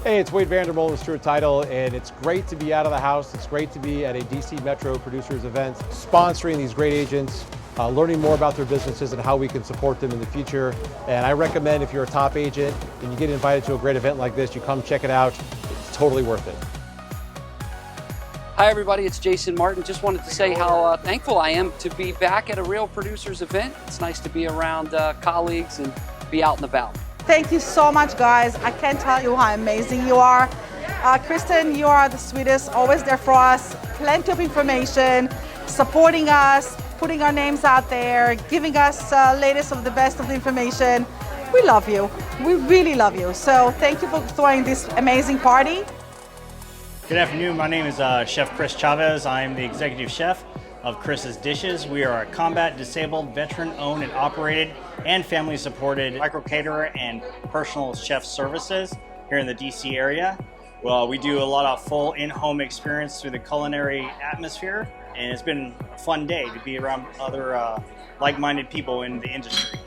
Hey, it's Vander, Molen, Nurit Title, and it's great to be out of the house. It's great to be at a DC Metro producers event, sponsoring these great agents, learning more about their businesses and how we can support them in the future. And I recommend if you're a top agent and you get invited to a great event like this, you come check it out. It's totally worth it. Hi everybody, it's Jason Martin. Just wanted to say how thankful I am to be back at a real producers event. It's nice to be around colleagues and be out and about. Thank you so much, guys. I can't tell you how amazing you are. Kristin, you are the sweetest, always there for us. Plenty of information, supporting us, putting our names out there, giving us latest of the best of the information. We love you. We really love you. So thank you for throwing this amazing party. Good afternoon. My name is Chef Chris Chavez. I'm the executive chef of Chris's Dishes. We are a combat disabled, veteran-owned and operated and family-supported micro caterer and personal chef services here in the DC area. Well, we do a lot of full in-home experience through the culinary atmosphere, and it's been a fun day to be around other like-minded people in the industry.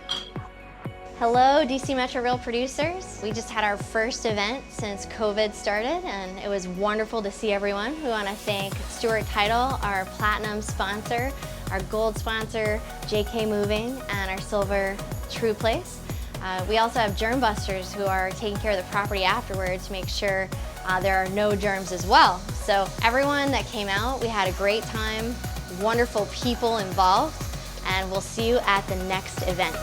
Hello, DC Metro Real Producers. We just had our first event since COVID started, and it was wonderful to see everyone. We want to thank Nurit Title, our platinum sponsor, our gold sponsor, JK Moving, and our silver True Place. We also have germ busters who are taking care of the property afterwards to make sure there are no germs as well. So everyone that came out, we had a great time, wonderful people involved, and we'll see you at the next event.